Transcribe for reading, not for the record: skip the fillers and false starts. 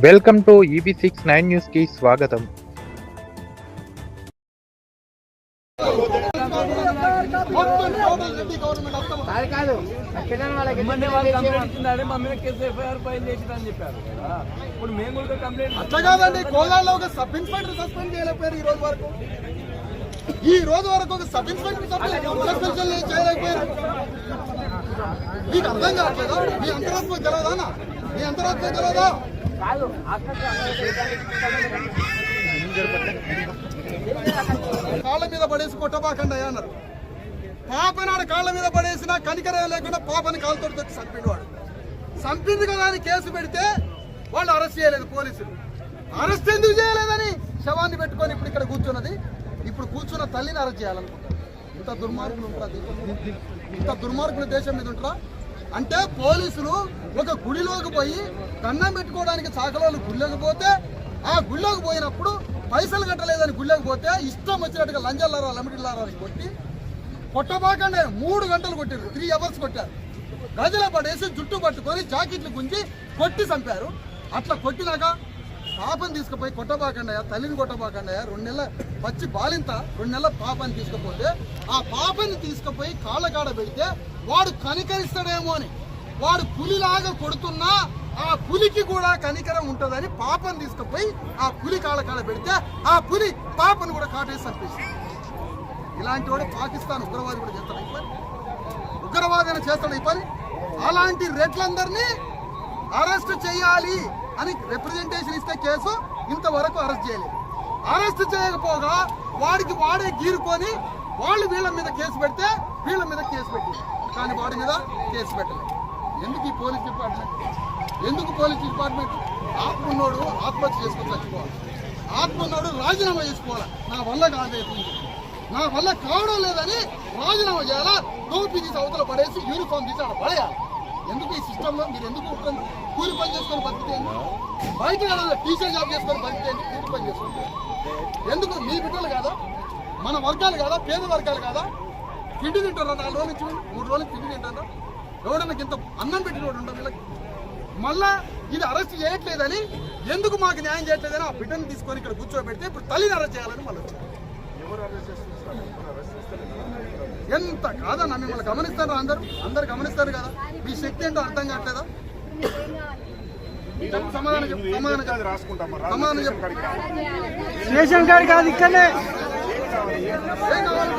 Welcome to EB69 news కి స్వాగతం. అట్లా కాదండి, కోదాడలో ఒక సబ్ ఇన్స్పెక్టర్ సస్పెండ్ చేయలేకపోయారు ఈ రోజు వరకు ఒక సబ్ ఇన్స్పెక్టర్ సస్పెన్షన్ చేయలేకపోయారు. మీకు అర్థం కావట్లేదా? మీ అంతరాత్మ తెలవదా? మీ అంతరాత్మ తెలవదా? కాళ్ళ మీద పడేసి కొట్టబాకండి అన్నారు. పాపనాడు కాళ్ళ మీద పడేసినా కనికరం లేకుండా పాపని కాళ్ళతో తెచ్చి చంపిండు. వాడు చంపింది కదా అని కేసు పెడితే వాళ్ళు అరెస్ట్ చేయలేదు పోలీసులు. అరెస్ట్ ఎందుకు చేయలేదని శవాన్ని పెట్టుకొని ఇప్పుడు ఇక్కడ కూర్చున్నది. ఇప్పుడు కూర్చున్న తల్లిని అరెస్ట్ చేయాలనుకుంటారు. ఇంత దుర్మార్గులు ఉంటారా? ఇంత దుర్మార్గుల దేశం మీద ఉంటారా? అంటే పోలీసులు ఒక గుడిలోకి పోయి దండం పెట్టుకోవడానికి చాకలోళ్ళు గుళ్ళకి పోతే, ఆ గుళ్ళోకి పోయినప్పుడు పైసలు కట్టలేదని గుళ్ళకి పోతే ఇష్టం వచ్చినట్టుగా లంజల్లారా లమిటిల్లారా అని కొట్టబాకండి 3 గంటలు కొట్టారు. 3 అవర్స్ కొట్టారు. గదిలో పడేసి జుట్టు పట్టుకొని జాకెట్లు గుంజి కొట్టి చంపారు. అట్లా కొట్టినాక పాపని తీసుకుపోయి కొట్టబాకండి, తల్లిని కొట్టబాకండి. 2 నెలల పచ్చి బాలింత 2 నెలల పాపని తీసుకుపోతే ఆ పాపని తీసుకుపోయి కాళ్ళ కాడ పెడితే వాడు కనికరిస్తాడేమో అని, వాడు పులిలాగా కొడుతున్నా ఆ పులికి కూడా కనికరం ఉంటుందని పాపని తీసుకుపోయి ఆ పులి కాళ్ళ కాడ పెడితే ఆ పులి పాపను కూడా కాటేసి చంపేసింది. ఇలాంటి వాడు పాకిస్తాన్ ఉగ్రవాది కూడా చేస్తాడు ఈ పని. ఉగ్రవాదైనా చేస్తాడు ఈ పని. అలాంటి రెడ్లందరినీ అరెస్ట్ చేయాలి అని రిప్రజెంటేషన్ ఇస్తే కేసు ఇంతవరకు అరెస్ట్ చేయలేదు. అరెస్ట్ చేయకపోగా వాడికి వాడే గీరుకొని వాళ్ళు వీళ్ళ మీద కేసు పెడితే వీళ్ళ మీద కేసు పెట్టింది, కానీ వాడి మీద కేసు పెట్టలేదు. ఎందుకు ఈ పోలీస్ డిపార్ట్మెంట్? ఎందుకు పోలీస్ డిపార్ట్మెంట్? ఆత్మ ఉన్నోడు ఆత్మహత్య చేసుకొని చచ్చిపోవాలి. ఆత్మ ఉన్నోడు రాజీనామా చేసుకోవాలి. నా వల్ల కాలేదు, నా వల్ల కావడం లేదని రాజీనామా చేయాలా? టోపీ తీసి అవతల పడేసి యూనిఫామ్ తీసి అక్కడ పడేయాలి. ఎందుకు ఈ సిస్టంలో మీరు ఎందుకు కూలి పని చేసుకొని బతికేయండి? బయట టీచర్ జాబ్ చేసుకొని బతికేయండి, కూలి పని చేసుకుంటే ఎందుకు? మీ బిడ్డలు కాదా? మన వర్గాలు కాదా? పేద వర్గాలు కాదా? తిండి తింటారా? 4 రోజులు నుంచి 3 రోజులు తిండి తింటారా? ఎవడన్నా ఇంత అన్నం పెట్టిన వాడు ఉండవు వీళ్ళకి. మళ్ళా ఇది అరెస్ట్ చేయట్లేదని, ఎందుకు మాకు న్యాయం చేయట్లేదని ఆ బిడ్డను తీసుకొని ఇక్కడ కూర్చోబెడితే ఇప్పుడు తల్లిని అరెస్ట్ చేయాలని మళ్ళీ వచ్చారు. ఎంత కాదన్నా, మిమ్మల్ని గమనిస్తారు అందరు గమనిస్తారు కదా. మీ శక్తి ఏంటో అర్థం కావట్లేదా? సమాధానం చెప్పు. స్టేషన్ కాడి కాదు, ఇక్కడనే ఏం కావాలి?